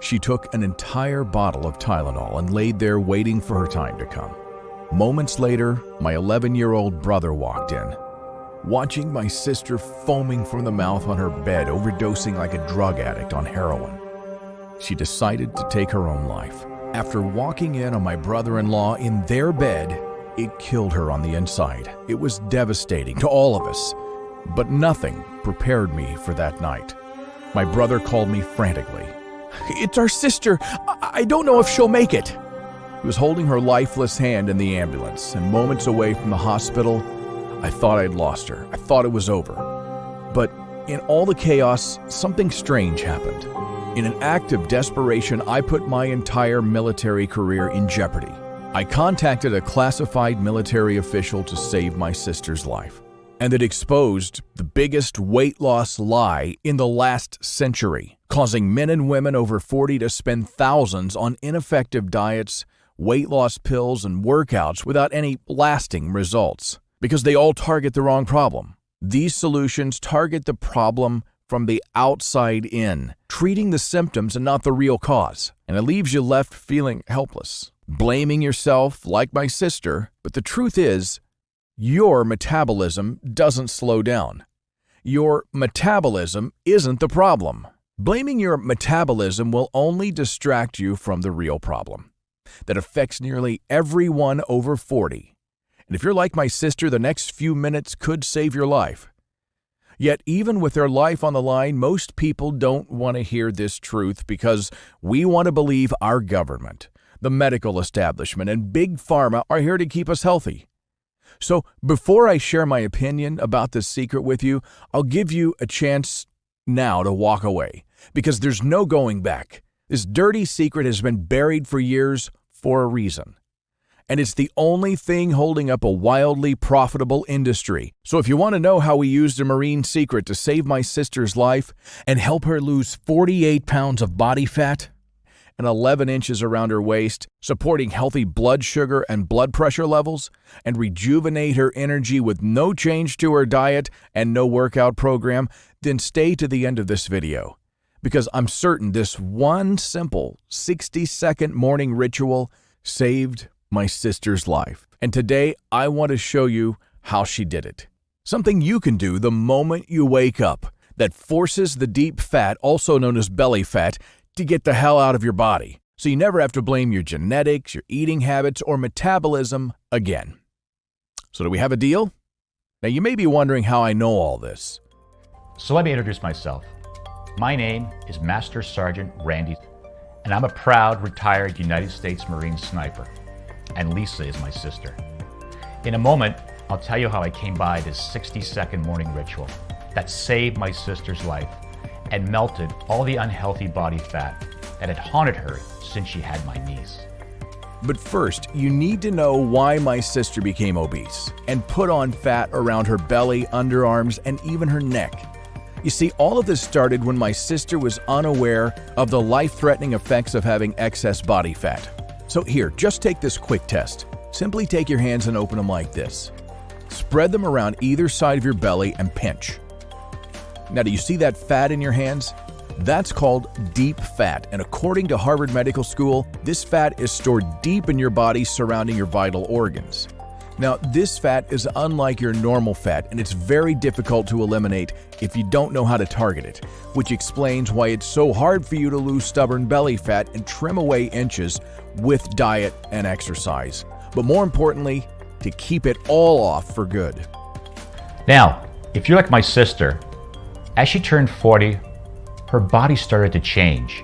She took an entire bottle of Tylenol and laid there waiting for her time to come. Moments later, my 11-year-old brother walked in, watching my sister foaming from the mouth on her bed, overdosing like a drug addict on heroin. She decided to take her own life. After walking in on my brother-in-law in their bed, it killed her on the inside. It was devastating to all of us, but nothing prepared me for that night. My brother called me frantically. "It's our sister. I don't know if she'll make it." He was holding her lifeless hand in the ambulance, and moments away from the hospital, I thought I'd lost her. I thought it was over. But in all the chaos, something strange happened. In an act of desperation, I put my entire military career in jeopardy. I contacted a classified military official to save my sister's life, and it exposed the biggest weight loss lie in the last century, causing men and women over 40 to spend thousands on ineffective diets, weight loss pills, and workouts without any lasting results, because they all target the wrong problem. These solutions target the problem from the outside in, treating the symptoms and not the real cause, and it leaves you left feeling helpless, blaming yourself like my sister. But the truth is, your metabolism doesn't slow down. Your metabolism isn't the problem. Blaming your metabolism will only distract you from the real problem that affects nearly everyone over 40. And if you're like my sister, the next few minutes could save your life. Yet even with their life on the line, most people don't want to hear this truth because we want to believe our government, the medical establishment, and big pharma are here to keep us healthy. So before I share my opinion about this secret with you, I'll give you a chance now to walk away, because there's no going back. This dirty secret has been buried for years for a reason. And it's the only thing holding up a wildly profitable industry. So if you want to know how we used a marine secret to save my sister's life and help her lose 48 pounds of body fat and 11 inches around her waist, supporting healthy blood sugar and blood pressure levels, and rejuvenate her energy with no change to her diet and no workout program, then stay to the end of this video, because I'm certain this one simple 60-second morning ritual saved my sister's life. And today I want to show you how she did it. Something you can do the moment you wake up that forces the deep fat, also known as belly fat, to get the hell out of your body. So you never have to blame your genetics, your eating habits, or metabolism again. So do we have a deal? Now you may be wondering how I know all this. So let me introduce myself. My name is Master Sergeant Randy, and I'm a proud retired United States Marine sniper. And Lisa is my sister. In a moment, I'll tell you how I came by this 60-second morning ritual that saved my sister's life and melted all the unhealthy body fat that had haunted her since she had my niece. But first, you need to know why my sister became obese and put on fat around her belly, underarms, and even her neck. You see, all of this started when my sister was unaware of the life-threatening effects of having excess body fat. So here, just take this quick test. Simply take your hands and open them like this. Spread them around either side of your belly and pinch. Now, do you see that fat in your hands? That's called deep fat, and according to Harvard Medical School, this fat is stored deep in your body surrounding your vital organs. Now, this fat is unlike your normal fat, and it's very difficult to eliminate if you don't know how to target it, which explains why it's so hard for you to lose stubborn belly fat and trim away inches with diet and exercise. But more importantly, to keep it all off for good. Now, if you're like my sister, as she turned 40, her body started to change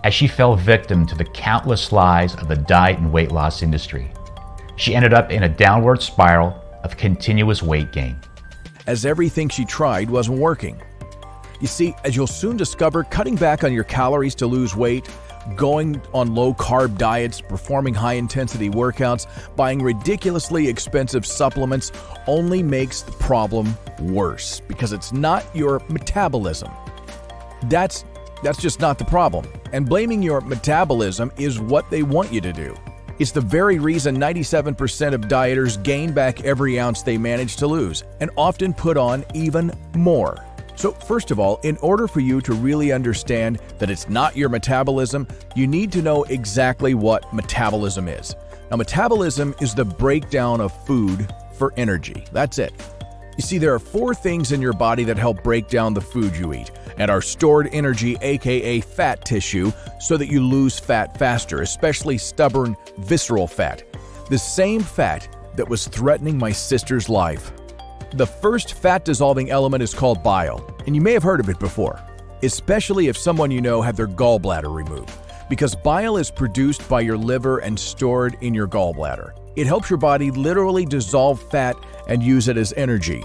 as she fell victim to the countless lies of the diet and weight loss industry. She ended up in a downward spiral of continuous weight gain, as everything she tried wasn't working. You see, as you'll soon discover, cutting back on your calories to lose weight, going on low-carb diets, performing high-intensity workouts, buying ridiculously expensive supplements only makes the problem worse, because it's not your metabolism. That's just not the problem. And blaming your metabolism is what they want you to do. It's the very reason 97% of dieters gain back every ounce they manage to lose, and often put on even more. So first of all, in order for you to really understand that it's not your metabolism, you need to know exactly what metabolism is. Now, metabolism is the breakdown of food for energy. That's it. You see, there are 4 things in your body that help break down the food you eat and are stored energy, aka fat tissue, so that you lose fat faster, especially stubborn, visceral fat. The same fat that was threatening my sister's life. The first fat-dissolving element is called bile, and you may have heard of it before, especially if someone you know had their gallbladder removed, because bile is produced by your liver and stored in your gallbladder. It helps your body literally dissolve fat and use it as energy.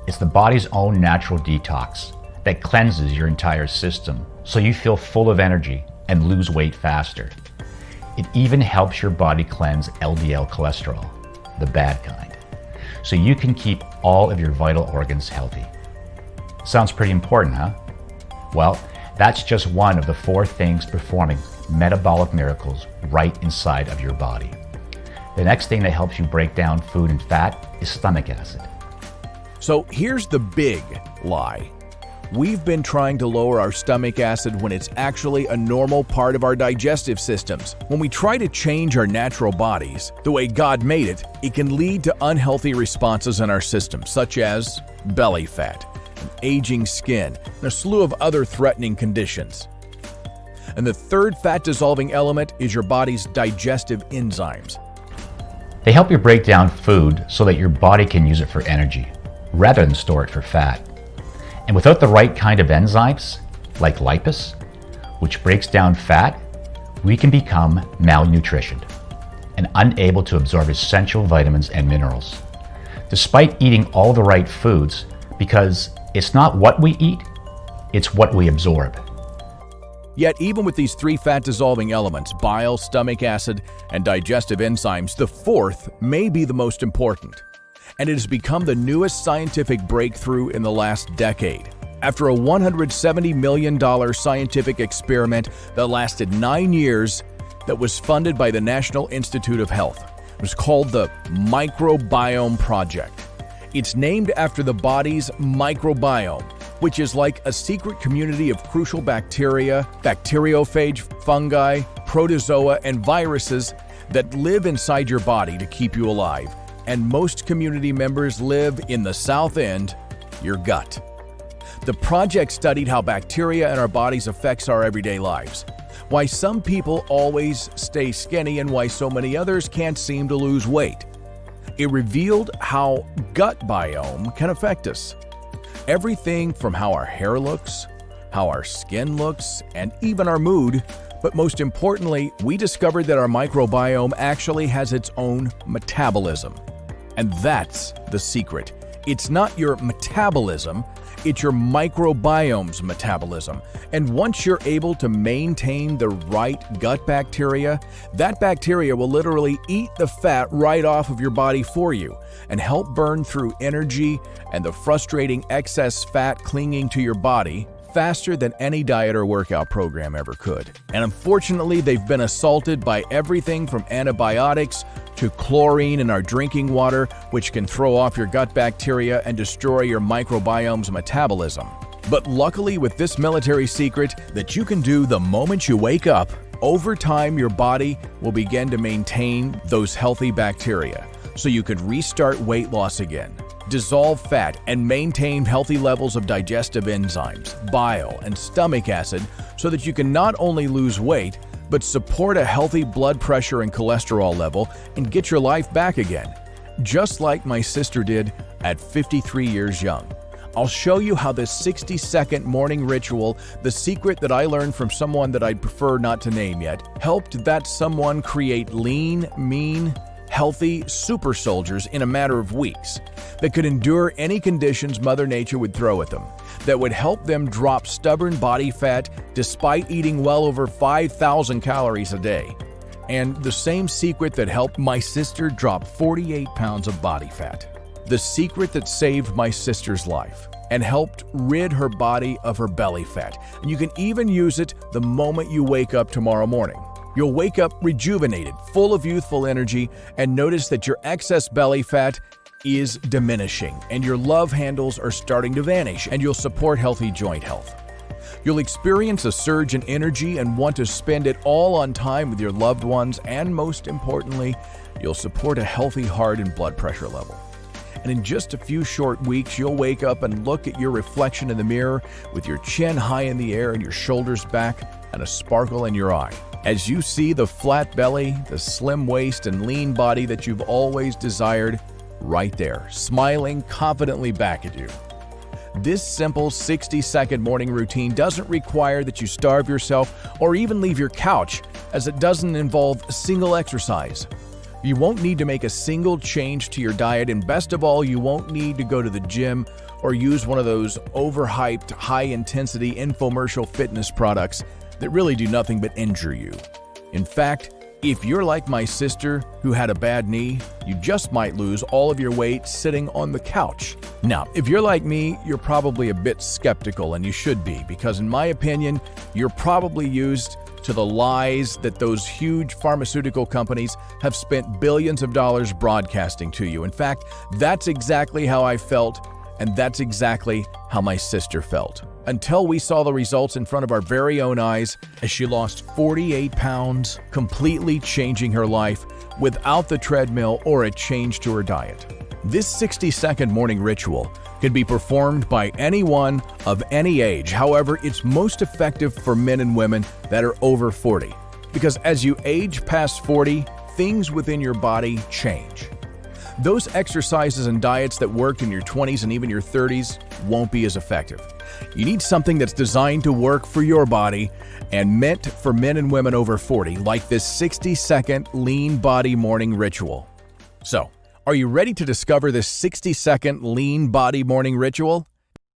It's the body's own natural detox that cleanses your entire system so you feel full of energy and lose weight faster. It even helps your body cleanse LDL cholesterol, the bad kind, so you can keep all of your vital organs healthy. Sounds pretty important, huh? Well, that's just one of the 4 things performing metabolic miracles right inside of your body. The next thing that helps you break down food and fat is stomach acid. So here's the big lie. We've been trying to lower our stomach acid when it's actually a normal part of our digestive systems. When we try to change our natural bodies, the way God made it, it can lead to unhealthy responses in our system, such as belly fat, aging skin, and a slew of other threatening conditions. And the third fat-dissolving element is your body's digestive enzymes. They help you break down food so that your body can use it for energy, rather than store it for fat. And without the right kind of enzymes, like lipase, which breaks down fat, we can become malnutritioned and unable to absorb essential vitamins and minerals, despite eating all the right foods, because it's not what we eat, it's what we absorb. Yet even with these 3 fat-dissolving elements, bile, stomach acid, and digestive enzymes, the 4th may be the most important. And it has become the newest scientific breakthrough in the last decade. After a $170 million scientific experiment that lasted 9 years that was funded by the National Institute of Health. It was called the Microbiome Project. It's named after the body's microbiome, which is like a secret community of crucial bacteria, bacteriophage, fungi, protozoa, and viruses that live inside your body to keep you alive. And most community members live in the south end, your gut. The project studied how bacteria in our bodies affects our everyday lives, why some people always stay skinny and why so many others can't seem to lose weight. It revealed how gut biome can affect us. Everything from how our hair looks, how our skin looks, and even our mood. But most importantly, we discovered that our microbiome actually has its own metabolism. And that's the secret. It's not your metabolism, it's your microbiome's metabolism. And once you're able to maintain the right gut bacteria, that bacteria will literally eat the fat right off of your body for you and help burn through energy and the frustrating excess fat clinging to your body faster than any diet or workout program ever could. And unfortunately, they've been assaulted by everything from antibiotics to chlorine in our drinking water, which can throw off your gut bacteria and destroy your microbiome's metabolism. But luckily, with this military secret that you can do the moment you wake up, over time your body will begin to maintain those healthy bacteria, so you could restart weight loss again, dissolve fat, and maintain healthy levels of digestive enzymes, bile, and stomach acid so that you can not only lose weight, but support a healthy blood pressure and cholesterol level and get your life back again, just like my sister did at 53 years young. I'll show you how this 60-second morning ritual, the secret that I learned from someone that I'd prefer not to name yet, helped that someone create lean, mean, healthy super soldiers in a matter of weeks that could endure any conditions Mother Nature would throw at them, that would help them drop stubborn body fat despite eating well over 5,000 calories a day. And the same secret that helped my sister drop 48 pounds of body fat. The secret that saved my sister's life and helped rid her body of her belly fat. And you can even use it the moment you wake up tomorrow morning. You'll wake up rejuvenated, full of youthful energy, and notice that your excess belly fat is diminishing, and your love handles are starting to vanish, and you'll support healthy joint health. You'll experience a surge in energy and want to spend it all on time with your loved ones, and most importantly, you'll support a healthy heart and blood pressure level. And in just a few short weeks, you'll wake up and look at your reflection in the mirror with your chin high in the air and your shoulders back and a sparkle in your eye. As you see the flat belly, the slim waist, and lean body that you've always desired right there, smiling confidently back at you. This simple 60-second morning routine doesn't require that you starve yourself or even leave your couch, as it doesn't involve a single exercise. You won't need to make a single change to your diet, and best of all, you won't need to go to the gym or use one of those overhyped, high-intensity infomercial fitness products that really do nothing but injure you. In fact, if you're like my sister who had a bad knee, you just might lose all of your weight sitting on the couch. Now, if you're like me, you're probably a bit skeptical, and you should be, because in my opinion, you're probably used to the lies that those huge pharmaceutical companies have spent billions of dollars broadcasting to you. In fact, that's exactly how I felt, and that's exactly how my sister felt. Until we saw the results in front of our very own eyes as she lost 48 pounds, completely changing her life without the treadmill or a change to her diet. This 60-second morning ritual can be performed by anyone of any age. However, it's most effective for men and women that are over 40. Because as you age past 40, things within your body change. Those exercises and diets that worked in your 20s and even your 30s won't be as effective. You need something that's designed to work for your body and meant for men and women over 40, like this 60-second lean body morning ritual. So, are you ready to discover this 60-second lean body morning ritual?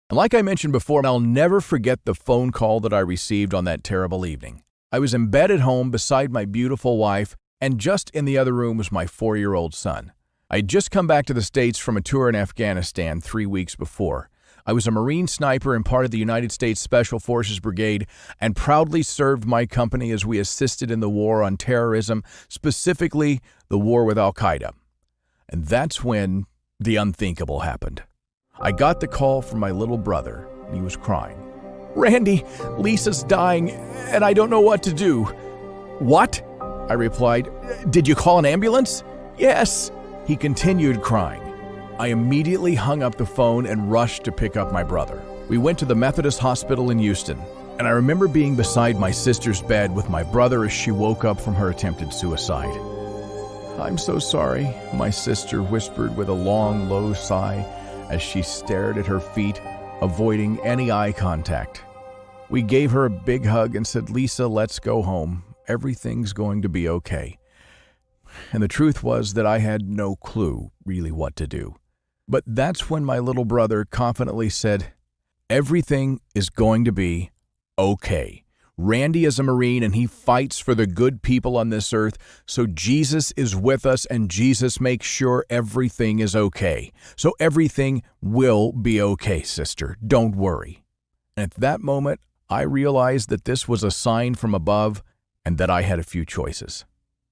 And like I mentioned before, I'll never forget the phone call that I received on that terrible evening. I was in bed at home beside my beautiful wife, and just in the other room was my 4-year-old son. I had just come back to the States from a tour in Afghanistan 3 weeks before. I was a Marine sniper and part of the United States Special Forces Brigade, and proudly served my company as we assisted in the war on terrorism, specifically the war with Al-Qaeda. And that's when the unthinkable happened. I got the call from my little brother, and he was crying. "Randy, Lisa's dying, and I don't know what to do." "What?" I replied. "Did you call an ambulance?" "Yes." He continued crying. I immediately hung up the phone and rushed to pick up my brother. We went to the Methodist Hospital in Houston, and I remember being beside my sister's bed with my brother as she woke up from her attempted suicide. "I'm so sorry," my sister whispered with a long, low sigh as she stared at her feet, avoiding any eye contact. We gave her a big hug and said, "Lisa, let's go home. Everything's going to be okay." And the truth was that I had no clue really what to do. But that's when my little brother confidently said, "Everything is going to be okay. Randy is a Marine and he fights for the good people on this earth, so Jesus is with us and Jesus makes sure everything is okay. So everything will be okay, sister. Don't worry." And at that moment, I realized that this was a sign from above and that I had a few choices.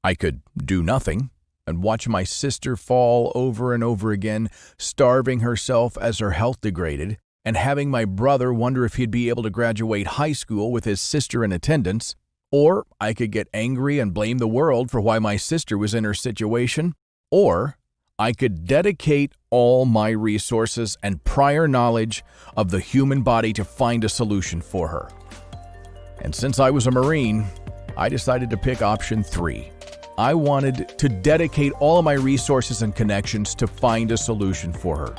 I could do nothing and watch my sister fall over and over again, starving herself as her health degraded, and having my brother wonder if he'd be able to graduate high school with his sister in attendance. Or I could get angry and blame the world for why my sister was in her situation. Or I could dedicate all my resources and prior knowledge of the human body to find a solution for her. And since I was a Marine, I decided to pick option 3. I wanted to dedicate all of my resources and connections to find a solution for her.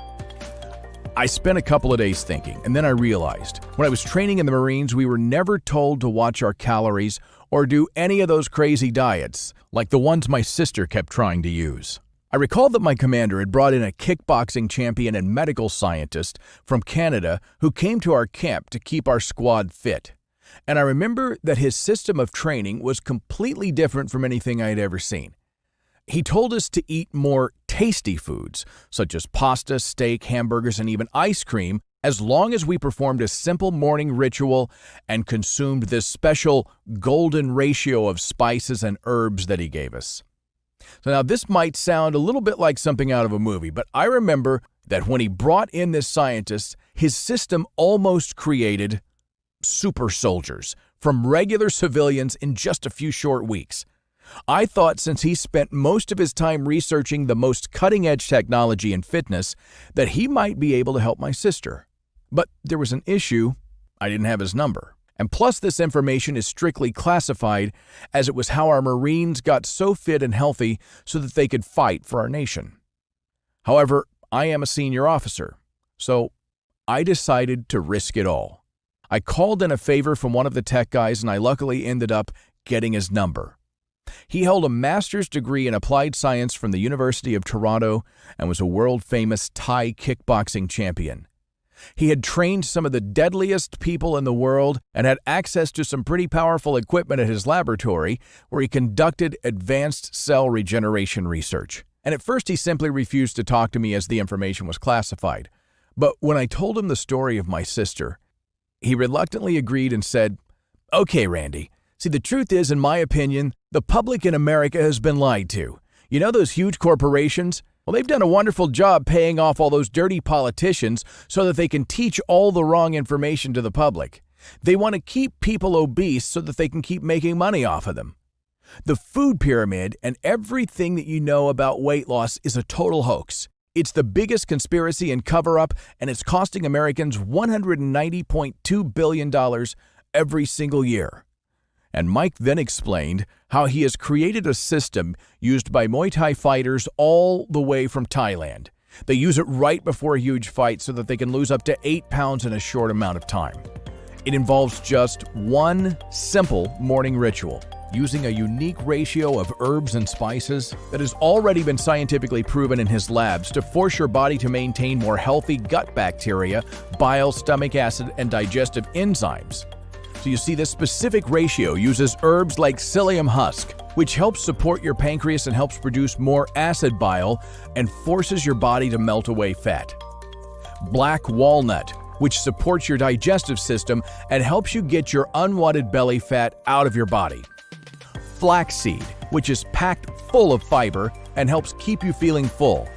I spent a couple of days thinking, and then I realized when I was training in the Marines, we were never told to watch our calories or do any of those crazy diets like the ones my sister kept trying to use. I recalled that my commander had brought in a kickboxing champion and medical scientist from Canada who came to our camp to keep our squad fit. And I remember that his system of training was completely different from anything I had ever seen. He told us to eat more tasty foods, such as pasta, steak, hamburgers, and even ice cream, as long as we performed a simple morning ritual and consumed this special golden ratio of spices and herbs that he gave us. So now this might sound a little bit like something out of a movie, but I remember that when he brought in this scientist, his system almost created super soldiers from regular civilians in just a few short weeks. I thought since he spent most of his time researching the most cutting-edge technology in fitness, that he might be able to help my sister. But there was an issue. I didn't have his number. And plus, this information is strictly classified, as it was how our Marines got so fit and healthy so that they could fight for our nation. However, I am a senior officer, so I decided to risk it all. I called in a favor from one of the tech guys, and I luckily ended up getting his number. He held a master's degree in applied science from the University of Toronto and was a world-famous Thai kickboxing champion. He had trained some of the deadliest people in the world and had access to some pretty powerful equipment at his laboratory where he conducted advanced cell regeneration research. And at first he simply refused to talk to me as the information was classified. But when I told him the story of my sister, he reluctantly agreed and said, "Okay, Randy. See, the truth is, in my opinion, the public in America has been lied to. You know those huge corporations? Well, they've done a wonderful job paying off all those dirty politicians so that they can teach all the wrong information to the public. They want to keep people obese so that they can keep making money off of them. The food pyramid and everything that you know about weight loss is a total hoax. It's the biggest conspiracy and cover-up, and it's costing Americans $190.2 billion every single year." And Mike then explained how he has created a system used by Muay Thai fighters all the way from Thailand. They use it right before a huge fight so that they can lose up to 8 pounds in a short amount of time. It involves just one simple morning ritual, using a unique ratio of herbs and spices that has already been scientifically proven in his labs to force your body to maintain more healthy gut bacteria, bile, stomach acid, and digestive enzymes. So you see, this specific ratio uses herbs like psyllium husk, which helps support your pancreas and helps produce more acid bile and forces your body to melt away fat. Black walnut, which supports your digestive system and helps you get your unwanted belly fat out of your body. Flaxseed, which is packed full of fiber and helps keep you feeling full.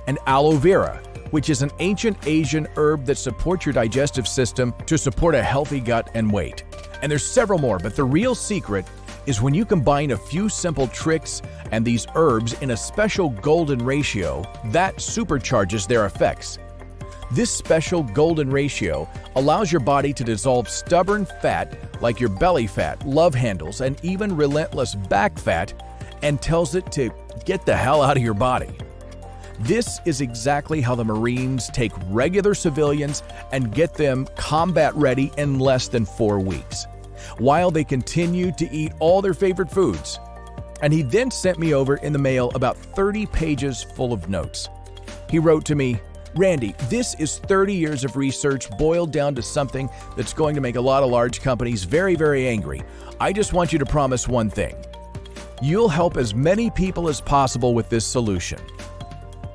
And aloe vera, which is an ancient Asian herb that supports your digestive system to support a healthy gut and weight. And there's several more, but the real secret is when you combine a few simple tricks and these herbs in a special golden ratio, that supercharges their effects. This special golden ratio allows your body to dissolve stubborn fat like your belly fat, love handles, and even relentless back fat, and tells it to get the hell out of your body. This is exactly how the Marines take regular civilians and get them combat ready in less than 4 weeks, while they continue to eat all their favorite foods. And he then sent me over in the mail about 30 pages full of notes. He wrote to me, "Randy, this is 30 years of research boiled down to something that's going to make a lot of large companies very, very angry. I just want you to promise one thing. You'll help as many people as possible with this solution."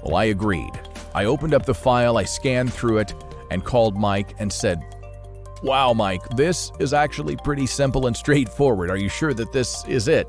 Well, I agreed. I opened up the file, I scanned through it, and called Mike and said, "Wow, Mike, this is actually pretty simple and straightforward. Are you sure that this is it?"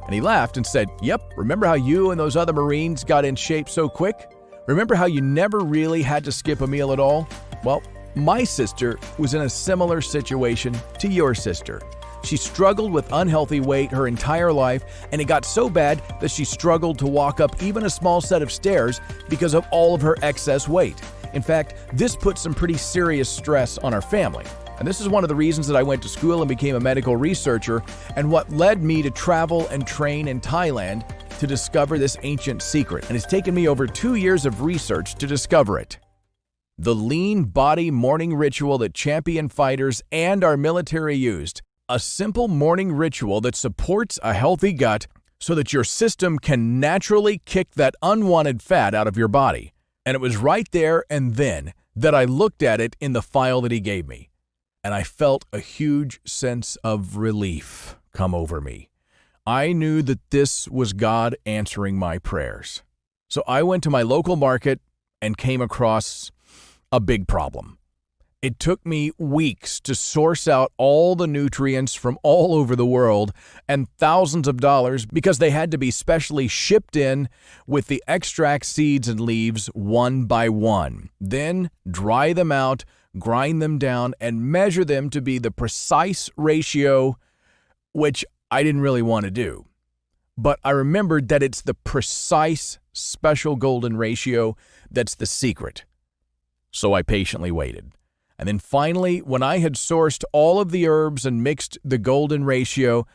And he laughed and said, "Yep, remember how you and those other Marines got in shape so quick? Remember how you never really had to skip a meal at all? Well, my sister was in a similar situation to your sister. She struggled with unhealthy weight her entire life, and it got so bad that she struggled to walk up even a small set of stairs because of all of her excess weight. In fact, this put some pretty serious stress on our family. And this is one of the reasons that I went to school and became a medical researcher, and what led me to travel and train in Thailand to discover this ancient secret. And it's taken me over 2 years of research to discover it. The lean body morning ritual that champion fighters and our military used. A simple morning ritual that supports a healthy gut so that your system can naturally kick that unwanted fat out of your body. And it was right there and then that I looked at it in the file that he gave me. And I felt a huge sense of relief come over me. I knew that this was God answering my prayers. So I went to my local market and came across a big problem. It took me weeks to source out all the nutrients from all over the world and thousands of dollars because they had to be specially shipped in with the extract seeds and leaves one by one. Then dry them out, grind them down, and measure them to be the precise ratio, which I didn't really want to do. But I remembered that it's the precise special golden ratio that's the secret. So I patiently waited. And then finally, when I had sourced all of the herbs and mixed the golden ratio,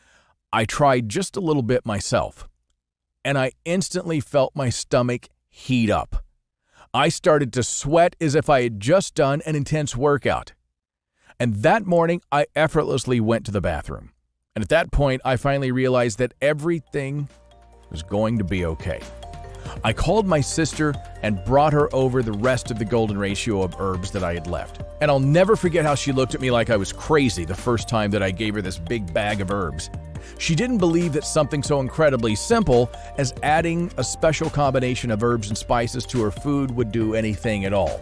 I tried just a little bit myself. And I instantly felt my stomach heat up. I started to sweat as if I had just done an intense workout. And that morning, I effortlessly went to the bathroom. And at that point, I finally realized that everything was going to be okay. I called my sister and brought her over the rest of the golden ratio of herbs that I had left. And I'll never forget how she looked at me like I was crazy the first time that I gave her this big bag of herbs. She didn't believe that something so incredibly simple as adding a special combination of herbs and spices to her food would do anything at all.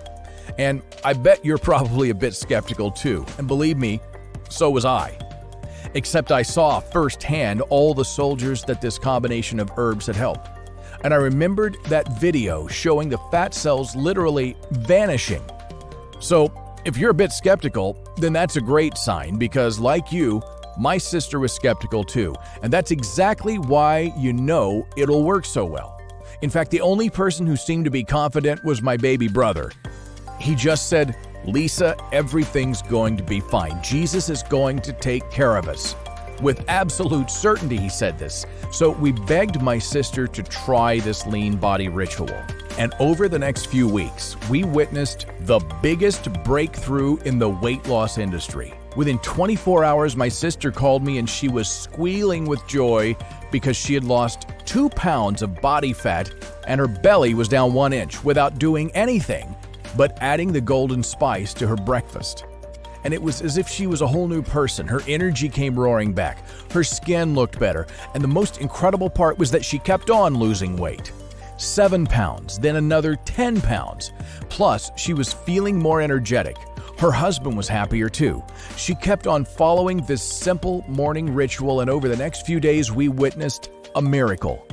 And I bet you're probably a bit skeptical too. And believe me, so was I. Except I saw firsthand all the soldiers that this combination of herbs had helped. And I remembered that video showing the fat cells literally vanishing. So, if you're a bit skeptical, then that's a great sign because, like you, my sister was skeptical too. And that's exactly why you know it'll work so well. In fact, the only person who seemed to be confident was my baby brother. He just said, "Lisa, everything's going to be fine. Jesus is going to take care of us." With absolute certainty, he said this. So we begged my sister to try this lean body ritual. And over the next few weeks, we witnessed the biggest breakthrough in the weight loss industry. Within 24 hours, my sister called me and she was squealing with joy because she had lost 2 pounds of body fat and her belly was down 1 inch without doing anything but adding the golden spice to her breakfast. And it was as if she was a whole new person. Her energy came roaring back. Her skin looked better. And the most incredible part was that she kept on losing weight. 7 pounds, then another 10 pounds. Plus, she was feeling more energetic. Her husband was happier too. She kept on following this simple morning ritual, and over the next few days, we witnessed a miracle.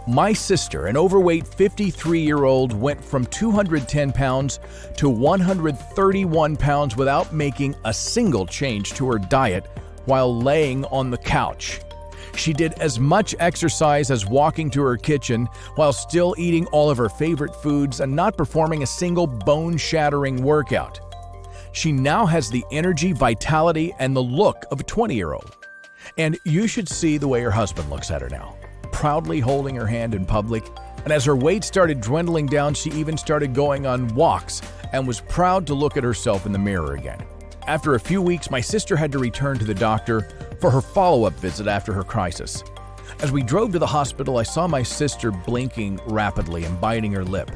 My sister, an overweight 53-year-old, went from 210 pounds to 131 pounds without making a single change to her diet while laying on the couch. She did as much exercise as walking to her kitchen while still eating all of her favorite foods and not performing a single bone-shattering workout. She now has the energy, vitality, and the look of a 20-year-old. And you should see the way her husband looks at her now, proudly holding her hand in public. And as her weight started dwindling down, she even started going on walks and was proud to look at herself in the mirror again. After a few weeks, my sister had to return to the doctor for her follow-up visit after her crisis. As we drove to the hospital, I saw my sister blinking rapidly and biting her lip.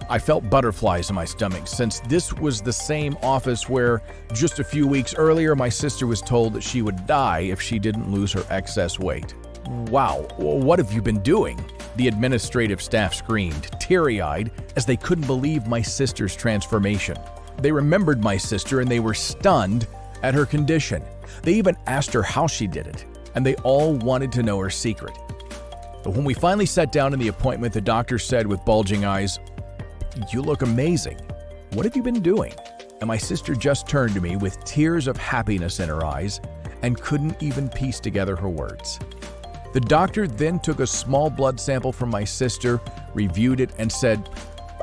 I felt butterflies in my stomach since this was the same office where just a few weeks earlier my sister was told that she would die if she didn't lose her excess weight. "Wow, what have you been doing?" the administrative staff screamed, teary-eyed, as they couldn't believe my sister's transformation. They remembered my sister and they were stunned at her condition. They even asked her how she did it, and they all wanted to know her secret. But when we finally sat down in the appointment, the doctor said with bulging eyes, "You look amazing. What have you been doing?" And my sister just turned to me with tears of happiness in her eyes and couldn't even piece together her words. The doctor then took a small blood sample from my sister, reviewed it, and said,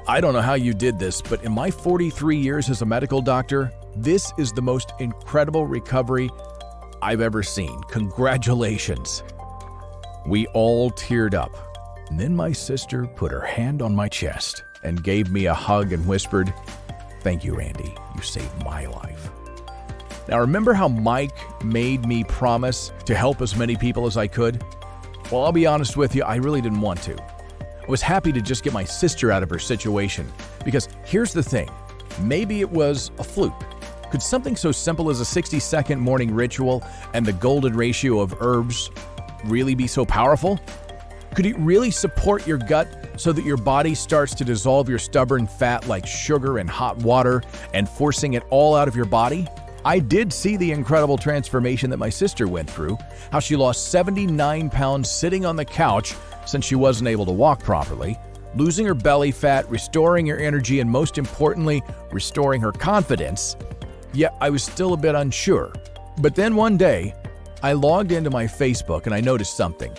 "I don't know how you did this, but in my 43 years as a medical doctor, this is the most incredible recovery I've ever seen. Congratulations." We all teared up. And then my sister put her hand on my chest and gave me a hug and whispered, "Thank you, Randy. You saved my life." Now, remember how Mike made me promise to help as many people as I could? Well, I'll be honest with you, I really didn't want to. I was happy to just get my sister out of her situation, because here's the thing, maybe it was a fluke. Could something so simple as a 60-second morning ritual and the golden ratio of herbs really be so powerful? Could it really support your gut so that your body starts to dissolve your stubborn fat like sugar in hot water and forcing it all out of your body? I did see the incredible transformation that my sister went through, how she lost 79 pounds sitting on the couch since she wasn't able to walk properly, losing her belly fat, restoring her energy, and most importantly, restoring her confidence. Yet I was still a bit unsure. But then one day, I logged into my Facebook and I noticed something.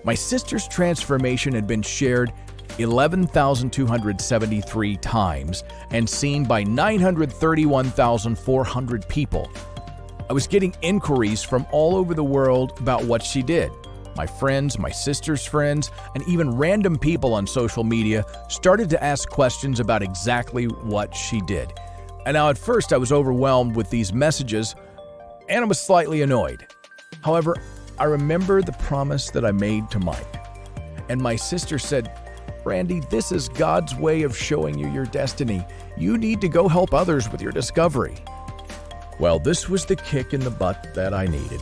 My sister's transformation had been shared 11,273 times and seen by 931,400 people. I was getting inquiries from all over the world about what she did. My friends, my sister's friends, and even random people on social media started to ask questions about exactly what she did. And now at first I was overwhelmed with these messages and I was slightly annoyed. However, I remember the promise that I made to Mike. And my sister said, "Randy, this is God's way of showing you your destiny. You need to go help others with your discovery." Well, this was the kick in the butt that I needed.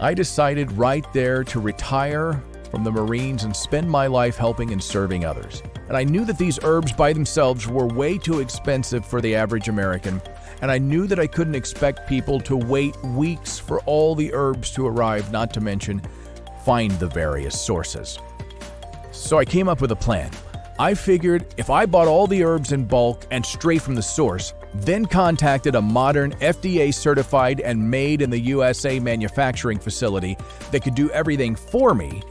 I decided right there to retire from the Marines and spend my life helping and serving others. And I knew that these herbs by themselves were way too expensive for the average American, and I knew that I couldn't expect people to wait weeks for all the herbs to arrive, not to mention find the various sources. So I came up with a plan. I figured if I bought all the herbs in bulk and straight from the source, then contacted a modern FDA-certified and made in the USA manufacturing facility that could do everything for me,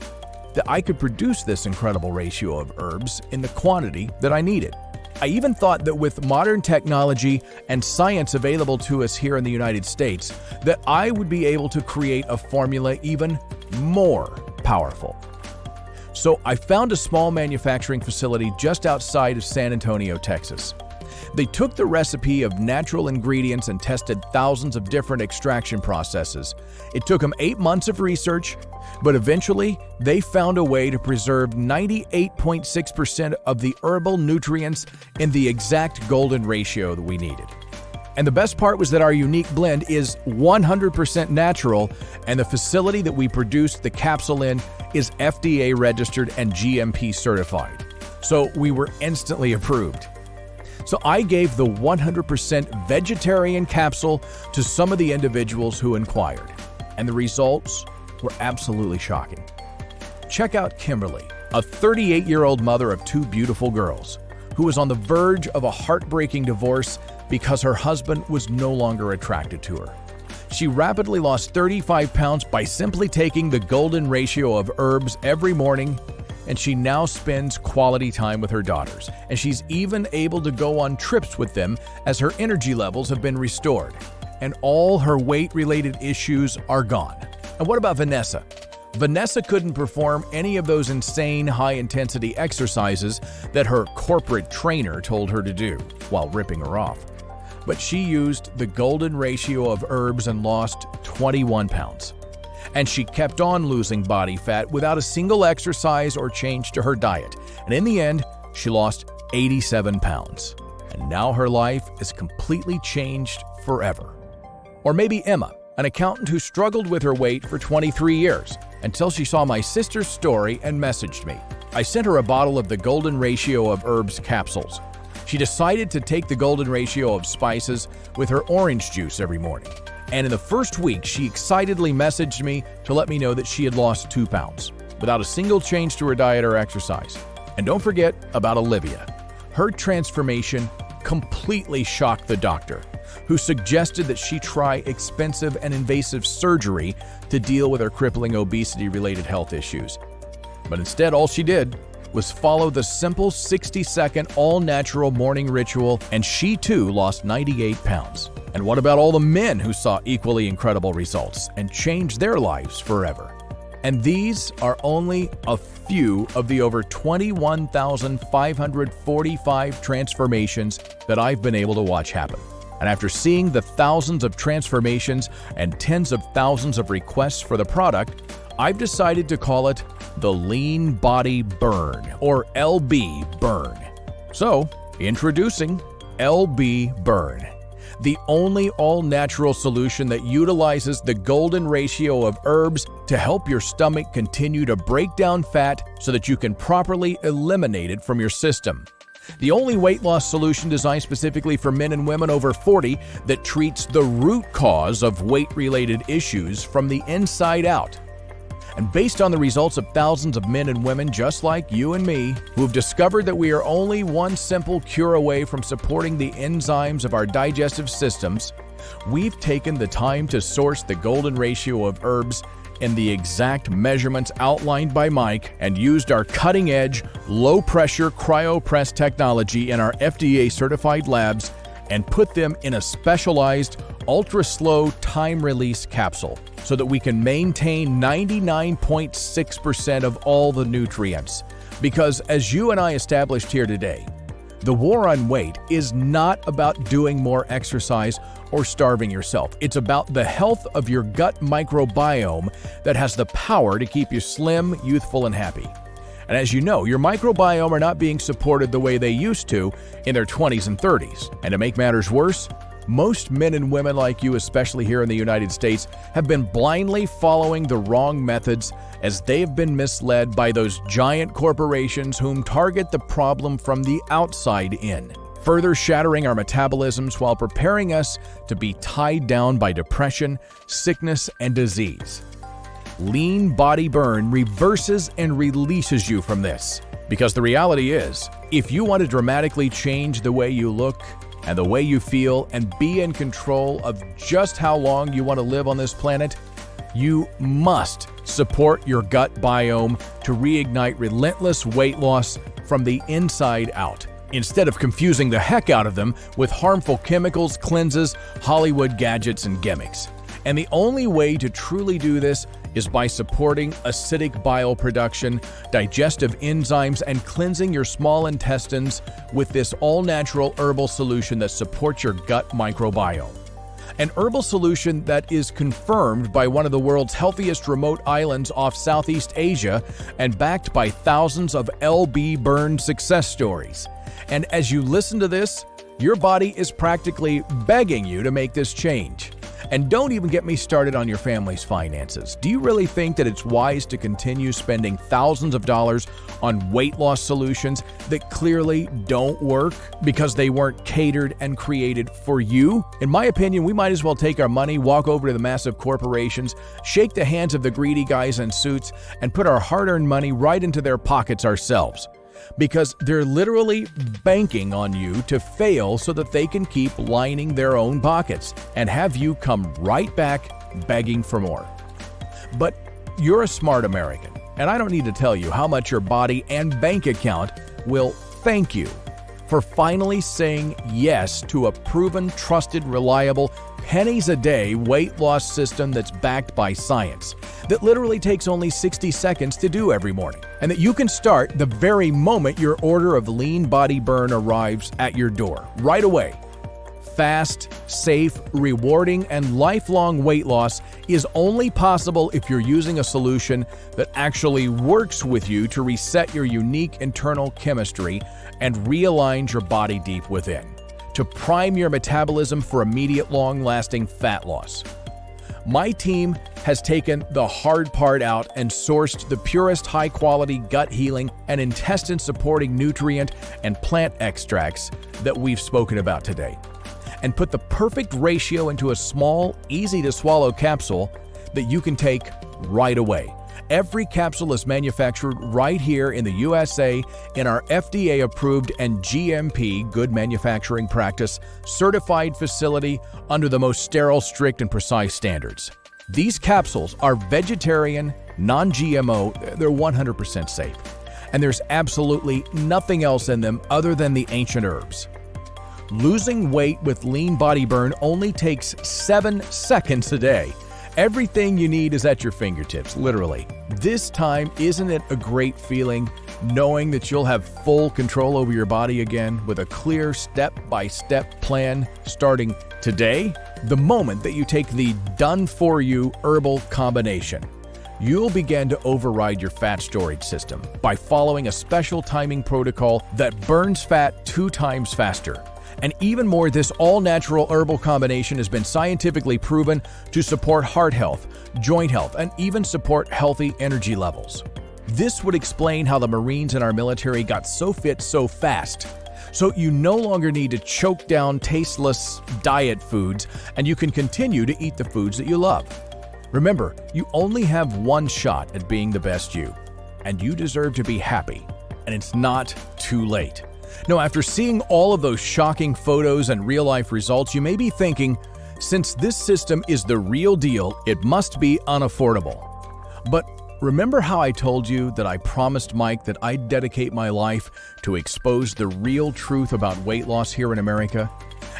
that I could produce this incredible ratio of herbs in the quantity that I needed. I even thought that with modern technology and science available to us here in the United States, that I would be able to create a formula even more powerful. So I found a small manufacturing facility just outside of San Antonio, Texas. They took the recipe of natural ingredients and tested thousands of different extraction processes. It took them 8 months of research, but eventually they found a way to preserve 98.6% of the herbal nutrients in the exact golden ratio that we needed. And the best part was that our unique blend is 100% natural, and the facility that we produced the capsule in is FDA registered and GMP certified. So we were instantly approved. So I gave the 100% vegetarian capsule to some of the individuals who inquired, and the results were absolutely shocking. Check out Kimberly, a 38-year-old mother of 2 beautiful girls, who was on the verge of a heartbreaking divorce because her husband was no longer attracted to her. She rapidly lost 35 pounds by simply taking the golden ratio of herbs every morning, and she now spends quality time with her daughters, and she's even able to go on trips with them as her energy levels have been restored, and all her weight-related issues are gone. And what about Vanessa? Vanessa couldn't perform any of those insane high-intensity exercises that her corporate trainer told her to do while ripping her off. But she used the golden ratio of herbs and lost 21 pounds. And she kept on losing body fat without a single exercise or change to her diet. And in the end, she lost 87 pounds. And now her life is completely changed forever. Or maybe Emma, an accountant who struggled with her weight for 23 years until she saw my sister's story and messaged me. I sent her a bottle of the golden ratio of herbs capsules. She decided to take the golden ratio of spices with her orange juice every morning. And in the first week, she excitedly messaged me to let me know that she had lost 2 pounds without a single change to her diet or exercise. And don't forget about Olivia. Her transformation completely shocked the doctor, who suggested that she try expensive and invasive surgery to deal with her crippling obesity-related health issues. But instead, all she did was follow the simple 60-second all-natural morning ritual, and she too lost 98 pounds. And what about all the men who saw equally incredible results and changed their lives forever? And these are only a few of the over 21,545 transformations that I've been able to watch happen. And after seeing the thousands of transformations and tens of thousands of requests for the product, I've decided to call it the Lean Body Burn, or LB Burn. So, introducing LB Burn. the only all-natural solution that utilizes the golden ratio of herbs to help your stomach continue to break down fat so that you can properly eliminate it from your system. The only weight loss solution designed specifically for men and women over 40 that treats the root cause of weight-related issues from the inside out. And based on the results of thousands of men and women just like you and me, who've discovered that we are only one simple cure away from supporting the enzymes of our digestive systems, we've taken the time to source the golden ratio of herbs in the exact measurements outlined by Mike and used our cutting-edge, low-pressure cryopress technology in our FDA-certified labs and put them in a specialized, ultra-slow time-release capsule so that we can maintain 99.6% of all the nutrients. Because as you and I established here today, the war on weight is not about doing more exercise or starving yourself. It's about the health of your gut microbiome that has the power to keep you slim, youthful, and happy. And as you know, your microbiome are not being supported the way they used to in their 20s and 30s. And to make matters worse, most men and women like you, especially here in the United States, have been blindly following the wrong methods as they've been misled by those giant corporations whom target the problem from the outside in, further shattering our metabolisms while preparing us to be tied down by depression, sickness, and disease. Lean Body Burn reverses and releases you from this. Because the reality is, if you want to dramatically change the way you look and the way you feel and be in control of just how long you want to live on this planet, you must support your gut biome to reignite relentless weight loss from the inside out, instead of confusing the heck out of them with harmful chemicals, cleanses, Hollywood gadgets, and gimmicks. And the only way to truly do this is by supporting acidic bile production, digestive enzymes, and cleansing your small intestines with this all-natural herbal solution that supports your gut microbiome. An herbal solution that is confirmed by one of the world's healthiest remote islands off Southeast Asia and backed by thousands of LB Burn success stories. And as you listen to this, your body is practically begging you to make this change. And don't even get me started on your family's finances. Do you really think that it's wise to continue spending thousands of dollars on weight loss solutions that clearly don't work because they weren't catered and created for you? In my opinion, we might as well take our money, walk over to the massive corporations, shake the hands of the greedy guys in suits, and put our hard-earned money right into their pockets ourselves. Because they're literally banking on you to fail so that they can keep lining their own pockets and have you come right back begging for more. But you're a smart American, and I don't need to tell you how much your body and bank account will thank you for finally saying yes to a proven, trusted, reliable, pennies-a-day weight loss system that's backed by science, that literally takes only 60 seconds to do every morning, and that you can start the very moment your order of Lean Body Burn arrives at your door, right away. Fast, safe, rewarding, and lifelong weight loss is only possible if you're using a solution that actually works with you to reset your unique internal chemistry and realign your body deep within, to prime your metabolism for immediate long-lasting fat loss. My team has taken the hard part out and sourced the purest high-quality gut healing and intestine-supporting nutrient and plant extracts that we've spoken about today, and put the perfect ratio into a small, easy-to-swallow capsule that you can take right away. Every capsule is manufactured right here in the USA in our FDA-approved and GMP, Good Manufacturing Practice, certified facility under the most sterile, strict, and precise standards. These capsules are vegetarian, non-GMO, they're 100% safe. And there's absolutely nothing else in them other than the ancient herbs. Losing weight with Lean Body Burn only takes 7 seconds a day. Everything you need is at your fingertips, literally. This time, isn't it a great feeling knowing that you'll have full control over your body again with a clear step-by-step plan starting today? The moment that you take the done-for-you herbal combination, you'll begin to override your fat storage system by following a special timing protocol that burns fat 2 times faster And even more, this all-natural herbal combination has been scientifically proven to support heart health, joint health, and even support healthy energy levels. This would explain how the Marines in our military got so fit so fast. So you no longer need to choke down tasteless diet foods, and you can continue to eat the foods that you love. Remember, you only have one shot at being the best you, and you deserve to be happy, and it's not too late. Now, after seeing all of those shocking photos and real-life results, you may be thinking, since this system is the real deal, it must be unaffordable. But remember how I told you that I promised Mike that I'd dedicate my life to expose the real truth about weight loss here in America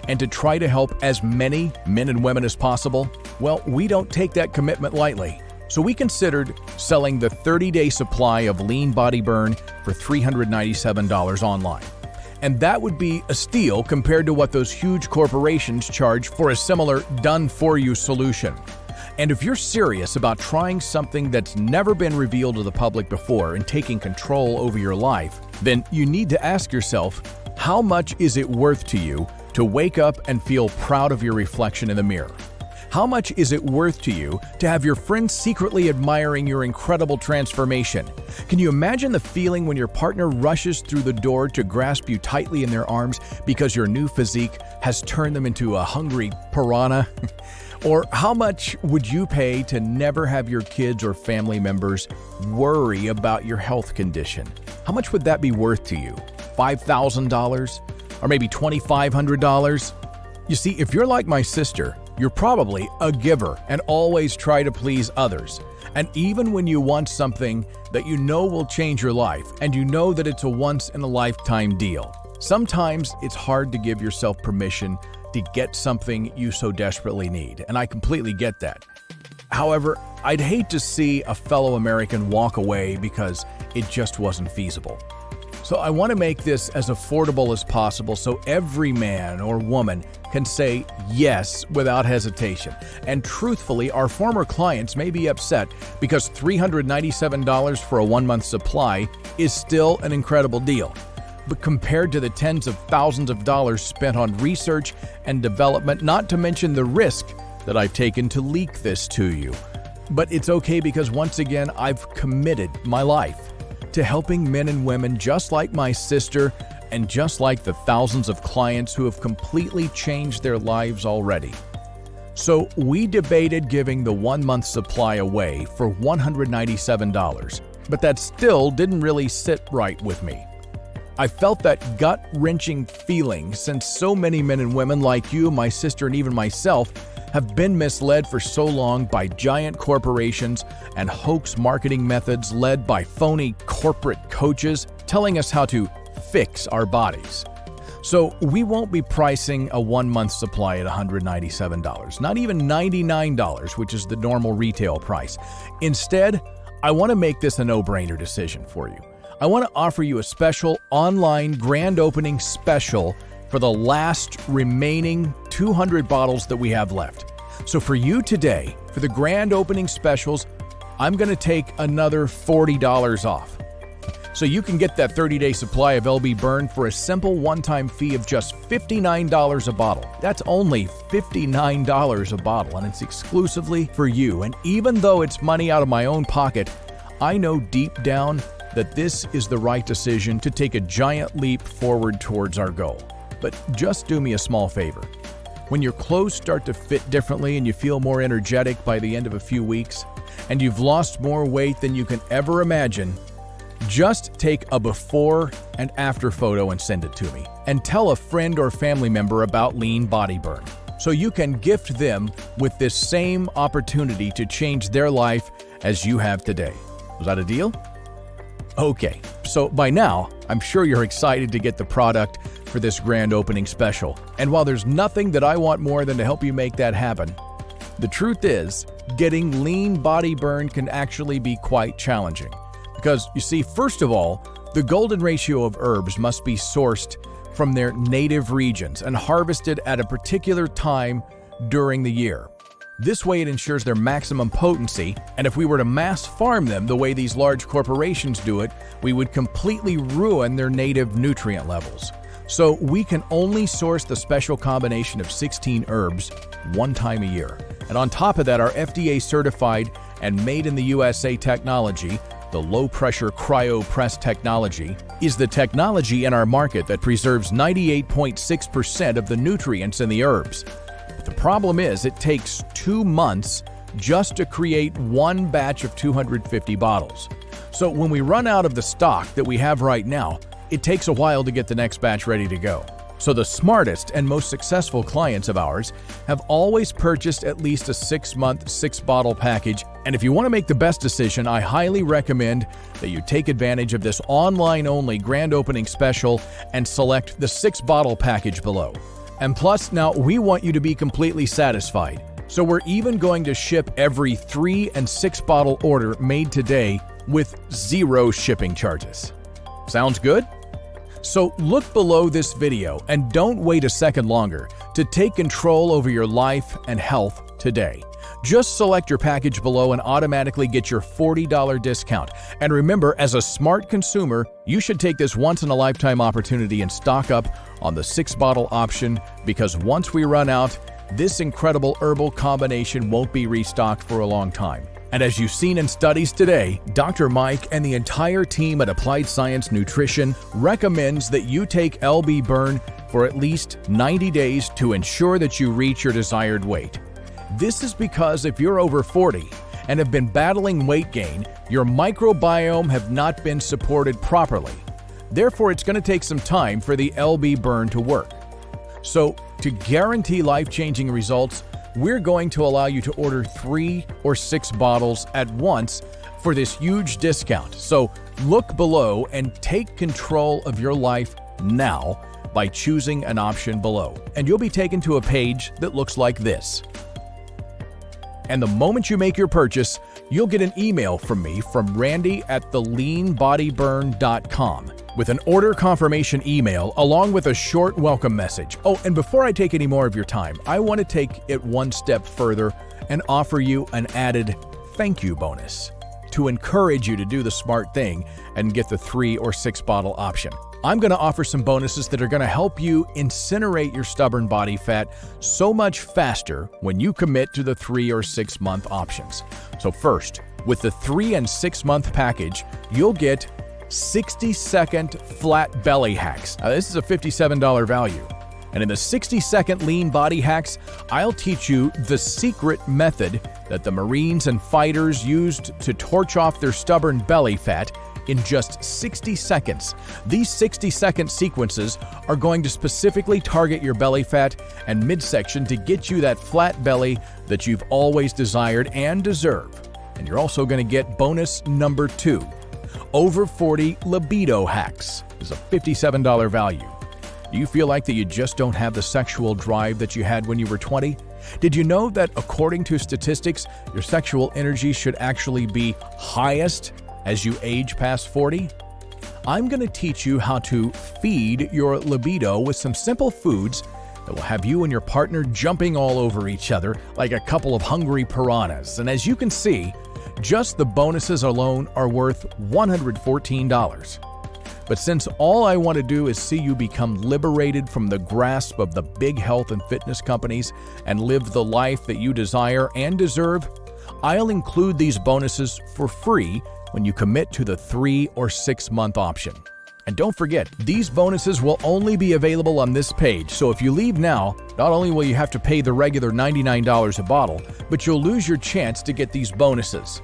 and to try to help as many men and women as possible? Well, we don't take that commitment lightly. So we considered selling the 30-day supply of Lean Body Burn for $397 online. And that would be a steal compared to what those huge corporations charge for a similar done-for-you solution. And if you're serious about trying something that's never been revealed to the public before and taking control over your life, then you need to ask yourself, how much is it worth to you to wake up and feel proud of your reflection in the mirror? How much is it worth to you to have your friends secretly admiring your incredible transformation? Can you imagine the feeling when your partner rushes through the door to grasp you tightly in their arms because your new physique has turned them into a hungry piranha? Or how much would you pay to never have your kids or family members worry about your health condition? How much would that be worth to you? $5,000? Or maybe $2,500? You see, if you're like my sister, you're probably a giver and always try to please others. And even when you want something that you know will change your life and you know that it's a once-in-a-lifetime deal, sometimes it's hard to give yourself permission to get something you so desperately need, and I completely get that. However, I'd hate to see a fellow American walk away because it just wasn't feasible. So I want to make this as affordable as possible so every man or woman can say yes without hesitation. And truthfully, our former clients may be upset because $397 for a 1-month supply is still an incredible deal. But compared to the tens of thousands of dollars spent on research and development, not to mention the risk that I've taken to leak this to you. But it's okay because once again, I've committed my life to helping men and women just like my sister and just like the thousands of clients who have completely changed their lives already. So we debated giving the 1-month supply away for $197, but that still didn't really sit right with me. I felt that gut-wrenching feeling since so many men and women like you, my sister, and even myself have been misled for so long by giant corporations and hoax marketing methods led by phony corporate coaches telling us how to fix our bodies. So we won't be pricing a 1-month supply at $197, not even $99, which is the normal retail price. Instead, I want to make this a no-brainer decision for you. I want to offer you a special online grand opening special for the last remaining 200 bottles that we have left. So for you today, for the grand opening specials, I'm going to take another $40 off. So you can get that 30-day supply of LB Burn for a simple one-time fee of just $59 a bottle. That's only $59 a bottle, and it's exclusively for you. And even though it's money out of my own pocket, I know deep down that this is the right decision to take a giant leap forward towards our goal. But just do me a small favor. When your clothes start to fit differently and you feel more energetic by the end of a few weeks, and you've lost more weight than you can ever imagine, just take a before and after photo and send it to me. And tell a friend or family member about Lean Body Burn, so you can gift them with this same opportunity to change their life as you have today. Was that a deal? Okay, so by now, I'm sure you're excited to get the product for this grand opening special. And while there's nothing that I want more than to help you make that happen, the truth is, getting Lean Body Burn can actually be quite challenging. Because, you see, first of all, the golden ratio of herbs must be sourced from their native regions and harvested at a particular time during the year. This way it ensures their maximum potency, and if we were to mass farm them the way these large corporations do it, we would completely ruin their native nutrient levels. So we can only source the special combination of 16 herbs one time a year. And on top of that, our FDA certified and made in the USA technology, the low-pressure cryo-press technology, is the technology in our market that preserves 98.6% of the nutrients in the herbs. But the problem is it takes 2 months just to create one batch of 250 bottles. So when we run out of the stock that we have right now, it takes a while to get the next batch ready to go. So the smartest and most successful clients of ours have always purchased at least a 6-month, 6-bottle package. And if you want to make the best decision, I highly recommend that you take advantage of this online-only grand opening special and select the 6-bottle package below. And plus, now we want you to be completely satisfied. So we're even going to ship every 3- and 6-bottle order made today with 0 shipping charges. Sounds good? So look below this video and don't wait a second longer to take control over your life and health today. Just select your package below and automatically get your $40 discount. And remember, as a smart consumer, you should take this once-in-a-lifetime opportunity and stock up on the 6-bottle option, because once we run out, this incredible herbal combination won't be restocked for a long time. And as you've seen in studies today, Dr. Mike and the entire team at Applied Science Nutrition recommends that you take LB Burn for at least 90 days to ensure that you reach your desired weight. This is because if you're over 40 and have been battling weight gain, your microbiome have not been supported properly. Therefore, it's going to take some time for the LB Burn to work. So, to guarantee life-changing results, we're going to allow you to order 3 or 6 bottles at once for this huge discount. So look below and take control of your life now by choosing an option below. And you'll be taken to a page that looks like this. And the moment you make your purchase, you'll get an email from me, from Randy at theleanbodyburn.com, with an order confirmation email along with a short welcome message. Oh, and before I take any more of your time, I want to take it one step further and offer you an added thank you bonus to encourage you to do the smart thing and get the 3 or 6 bottle option. I'm going to offer some bonuses that are going to help you incinerate your stubborn body fat so much faster when you commit to the 3 or 6 month options. So first, with the 3 and 6 month package, you'll get 60-second flat belly hacks. Now, this is a $57 value. And in the 60-second lean body hacks, I'll teach you the secret method that the Marines and fighters used to torch off their stubborn belly fat in just 60 seconds. These 60-second sequences are going to specifically target your belly fat and midsection to get you that flat belly that you've always desired and deserve. And you're also going to get bonus number 2. Over 40 libido hacks. This is a $57 value. Do you feel like that you just don't have the sexual drive that you had when you were 20? Did you know that according to statistics, your sexual energy should actually be highest as you age past 40? I'm going to teach you how to feed your libido with some simple foods that will have you and your partner jumping all over each other like a couple of hungry piranhas. And as you can see, just the bonuses alone are worth $114. But since all I want to do is see you become liberated from the grasp of the big health and fitness companies and live the life that you desire and deserve, I'll include these bonuses for free when you commit to the 3 or 6 month option. And don't forget, these bonuses will only be available on this page, so if you leave now, not only will you have to pay the regular $99 a bottle, but you'll lose your chance to get these bonuses.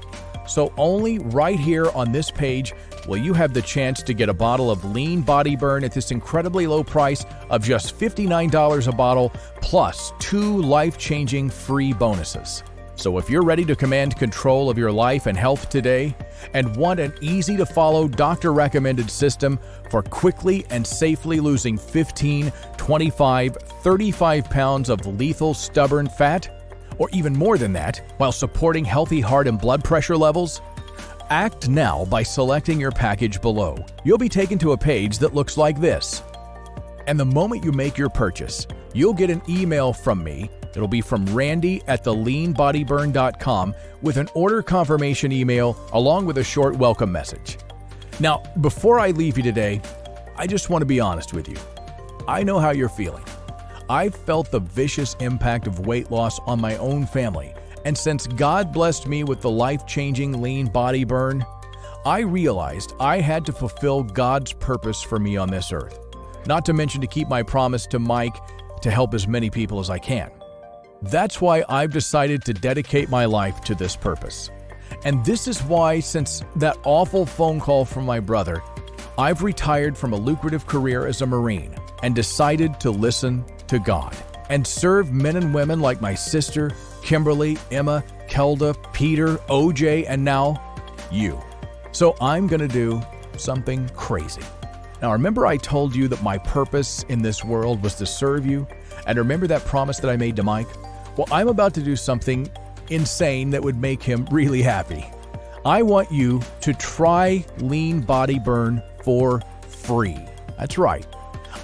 So only right here on this page will you have the chance to get a bottle of Lean Body Burn at this incredibly low price of just $59 a bottle, plus 2 life-changing free bonuses. So if you're ready to command control of your life and health today and want an easy-to-follow doctor-recommended system for quickly and safely losing 15, 25, 35 pounds of lethal stubborn fat, or even more than that, while supporting healthy heart and blood pressure levels, act now by selecting your package below. You'll be taken to a page that looks like this. And the moment you make your purchase, you'll get an email from me. It'll be from Randy at theleanbodyburn.com with an order confirmation email along with a short welcome message. Now, before I leave you today, I just want to be honest with you. I know how you're feeling. I've felt the vicious impact of weight loss on my own family, and since God blessed me with the life-changing lean body burn, I realized I had to fulfill God's purpose for me on this earth, not to mention to keep my promise to Mike to help as many people as I can. That's why I've decided to dedicate my life to this purpose. And this is why, since that awful phone call from my brother, I've retired from a lucrative career as a Marine and decided to listen to God and serve men and women like my sister, Kimberly, Emma, Kelda, Peter, OJ, and now you. So I'm going to do something crazy. Now, remember I told you that my purpose in this world was to serve you? And remember that promise that I made to Mike? Well, I'm about to do something insane that would make him really happy. I want you to try Lean Body Burn for free. That's right.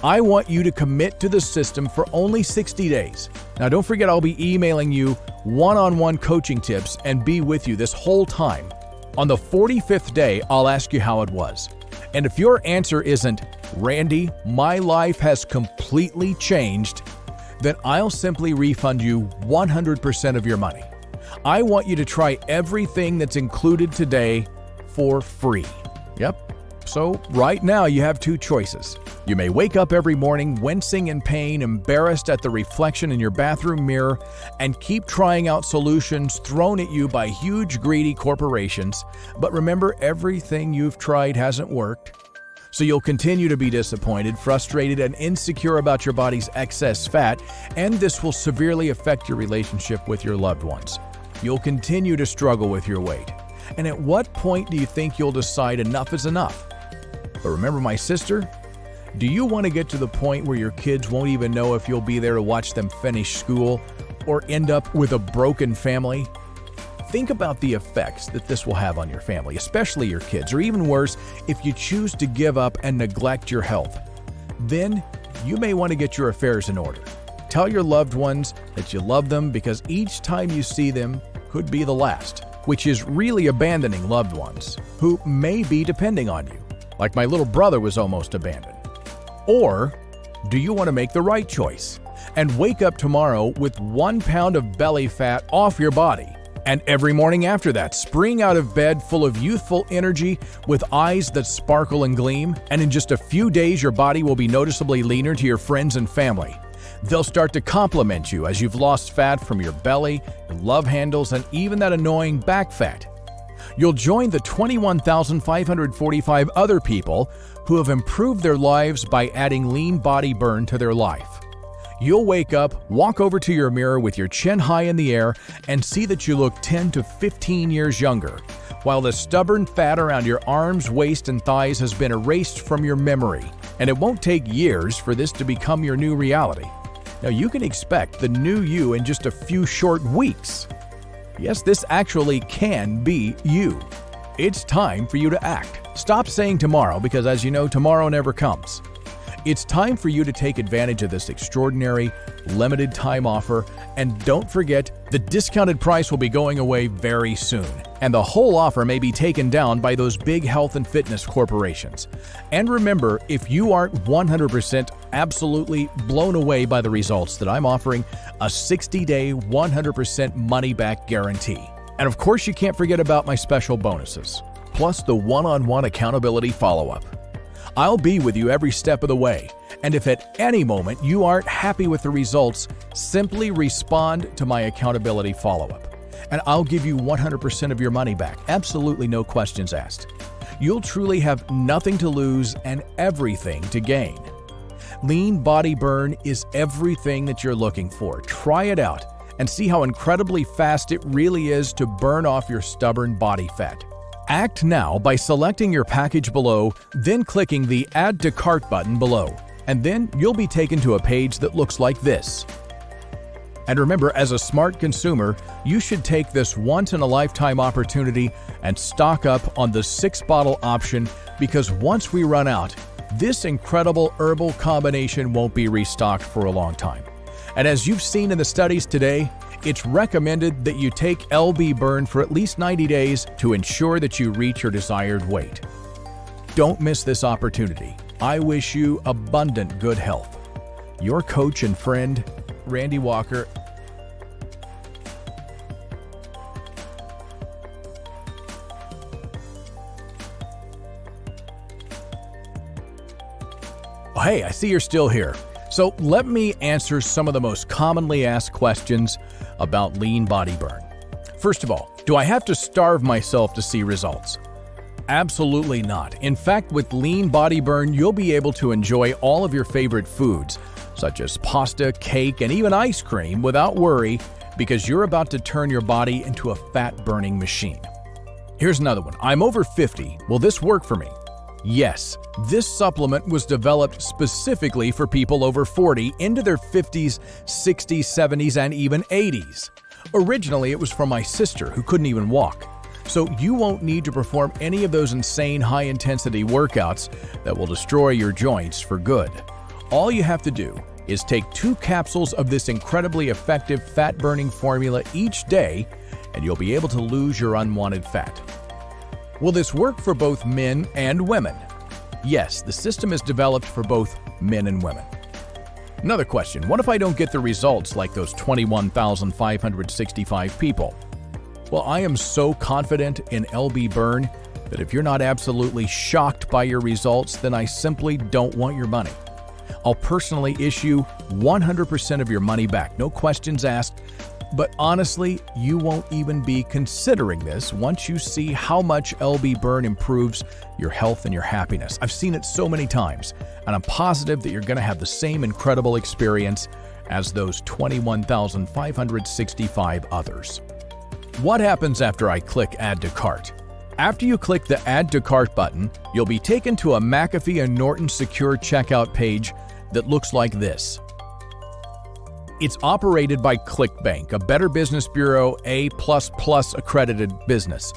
I want you to commit to the system for only 60 days. Now, don't forget, I'll be emailing you one-on-one coaching tips and be with you this whole time. On the 45th day, I'll ask you how it was. And if your answer isn't, Randy, my life has completely changed, then I'll simply refund you 100% of your money. I want you to try everything that's included today for free. Yep. So right now you have two choices. You may wake up every morning wincing in pain, embarrassed at the reflection in your bathroom mirror, and keep trying out solutions thrown at you by huge greedy corporations. But remember, everything you've tried hasn't worked. So you'll continue to be disappointed, frustrated, and insecure about your body's excess fat, and this will severely affect your relationship with your loved ones. You'll continue to struggle with your weight. And at what point do you think you'll decide enough is enough? But remember, my sister, do you want to get to the point where your kids won't even know if you'll be there to watch them finish school or end up with a broken family? Think about the effects that this will have on your family, especially your kids, or even worse, if you choose to give up and neglect your health. Then you may want to get your affairs in order. Tell your loved ones that you love them, because each time you see them could be the last, which is really abandoning loved ones who may be depending on you, like my little brother was almost abandoned. Or do you want to make the right choice and wake up tomorrow with 1 pound of belly fat off your body? And every morning after that, spring out of bed full of youthful energy with eyes that sparkle and gleam, and in just a few days your body will be noticeably leaner to your friends and family. They'll start to compliment you as you've lost fat from your belly, your love handles, and even that annoying back fat. You'll join the 21,545 other people who have improved their lives by adding Lean Body Burn to their life. You'll wake up, walk over to your mirror with your chin high in the air, and see that you look 10 to 15 years younger, while the stubborn fat around your arms, waist, and thighs has been erased from your memory. And it won't take years for this to become your new reality. Now, you can expect the new you in just a few short weeks. Yes, this actually can be you. It's time for you to act. Stop saying tomorrow, because as you know, tomorrow never comes. It's time for you to take advantage of this extraordinary, limited time offer, and don't forget, the discounted price will be going away very soon, and the whole offer may be taken down by those big health and fitness corporations. And remember, if you aren't 100% absolutely blown away by the results that I'm offering, a 60-day, 100% money-back guarantee. And of course, you can't forget about my special bonuses, plus the one-on-one accountability follow-up. I'll be with you every step of the way, and if at any moment you aren't happy with the results, simply respond to my accountability follow-up, and I'll give you 100% of your money back, absolutely no questions asked. You'll truly have nothing to lose and everything to gain. Lean Body Burn is everything that you're looking for. Try it out and see how incredibly fast it really is to burn off your stubborn body fat. Act now by selecting your package below, then clicking the Add to Cart button below, and then you'll be taken to a page that looks like this. And remember, as a smart consumer, you should take this once-in-a-lifetime opportunity and stock up on the 6-bottle option, because once we run out, this incredible herbal combination won't be restocked for a long time. And as you've seen in the studies today, it's recommended that you take LB Burn for at least 90 days to ensure that you reach your desired weight. Don't miss this opportunity. I wish you abundant good health. your coach and friend, Randy Walker. Oh, hey, I see you're still here. So let me answer some of the most commonly asked questions about lean body burn. First of all, do I have to starve myself to see results? Absolutely not. In fact, with lean body burn, you'll be able to enjoy all of your favorite foods, such as pasta, cake, and even ice cream without worry, because you're about to turn your body into a fat-burning machine. Here's another one. I'm over 50. Will this work for me? Yes, this supplement was developed specifically for people over 40 into their 50s, 60s, 70s, and even 80s. Originally, it was for my sister who couldn't even walk. So you won't need to perform any of those insane high-intensity workouts that will destroy your joints for good. All you have to do is take 2 capsules of this incredibly effective fat-burning formula each day, and you'll be able to lose your unwanted fat. Will this work for both men and women? Yes, the system is developed for both men and women. Another question, what if I don't get the results like those 21,565 people? Well, I am so confident in LB Burn that if you're not absolutely shocked by your results, then I simply don't want your money. I'll personally issue 100% of your money back, no questions asked. But honestly, you won't even be considering this once you see how much LB Burn improves your health and your happiness. I've seen it so many times, and I'm positive that you're going to have the same incredible experience as those 21,565 others. What happens after I click Add to Cart? After you click the Add to Cart button, you'll be taken to a McAfee and Norton secure checkout page that looks like this. It's operated by ClickBank, a Better Business Bureau A++ accredited business.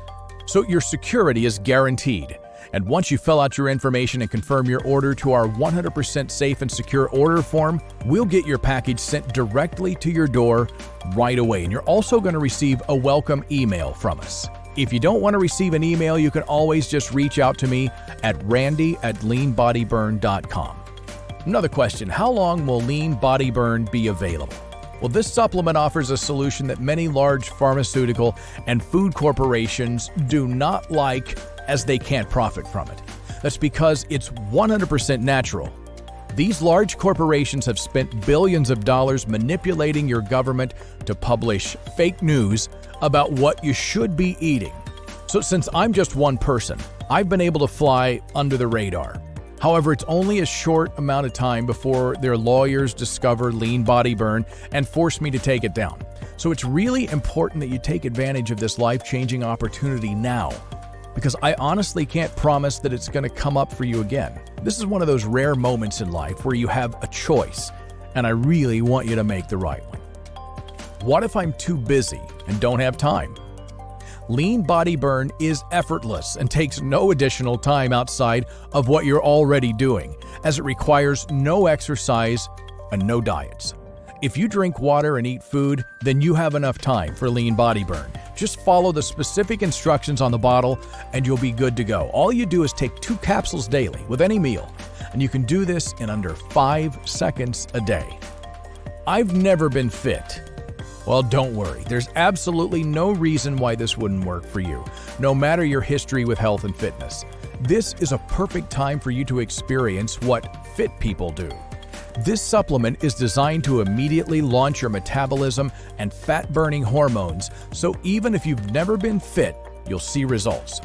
So your security is guaranteed. And once you fill out your information and confirm your order to our 100% safe and secure order form, we'll get your package sent directly to your door right away. And you're also going to receive a welcome email from us. If you don't want to receive an email, you can always just reach out to me at randy@leanbodyburn.com. Another question, how long will Lean Body Burn be available? Well, this supplement offers a solution that many large pharmaceutical and food corporations do not like, as they can't profit from it. That's because it's 100% natural. These large corporations have spent billions of dollars manipulating your government to publish fake news about what you should be eating. So since I'm just one person, I've been able to fly under the radar. However, it's only a short amount of time before their lawyers discover Lean Body Burn and force me to take it down. So it's really important that you take advantage of this life-changing opportunity now, because I honestly can't promise that it's going to come up for you again. This is one of those rare moments in life where you have a choice, and I really want you to make the right one. What if I'm too busy and don't have time? Lean Body Burn is effortless and takes no additional time outside of what you're already doing, as it requires no exercise and no diets. If you drink water and eat food, then you have enough time for Lean Body Burn. Just follow the specific instructions on the bottle and you'll be good to go. All you do is take 2 capsules daily with any meal, and you can do this in under 5 seconds a day. I've never been fit. Well, don't worry. There's absolutely no reason why this wouldn't work for you, no matter your history with health and fitness. This is a perfect time for you to experience what fit people do. This supplement is designed to immediately launch your metabolism and fat-burning hormones, so even if you've never been fit, you'll see results.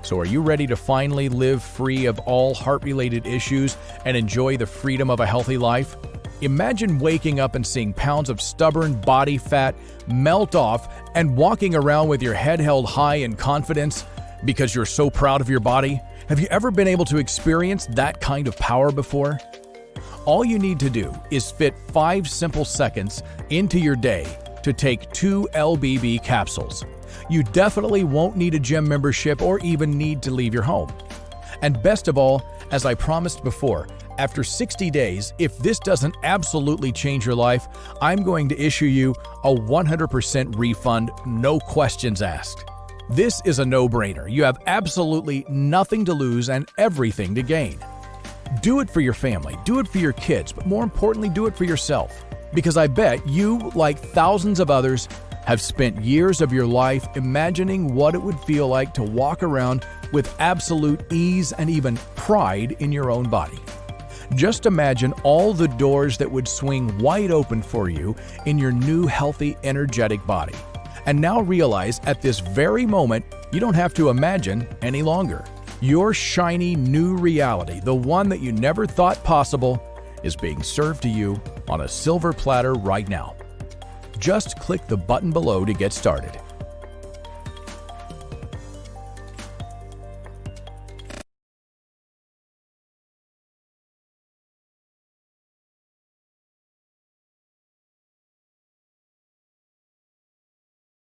So are you ready to finally live free of all heart-related issues and enjoy the freedom of a healthy life? Imagine waking up and seeing pounds of stubborn body fat melt off and walking around with your head held high in confidence because you're so proud of your body. Have you ever been able to experience that kind of power before? All you need to do is fit 5 simple seconds into your day to take 2 LBB capsules. You definitely won't need a gym membership or even need to leave your home. And best of all, as I promised before, after 60 days, if this doesn't absolutely change your life, I'm going to issue you a 100% refund, no questions asked. This is a no-brainer. You have absolutely nothing to lose and everything to gain. Do it for your family, do it for your kids, but more importantly, do it for yourself. Because I bet you, like thousands of others, have spent years of your life imagining what it would feel like to walk around with absolute ease and even pride in your own body. Just imagine all the doors that would swing wide open for you in your new, healthy, energetic body. And now realize at this very moment, you don't have to imagine any longer. Your shiny new reality, the one that you never thought possible, is being served to you on a silver platter right now. Just click the button below to get started.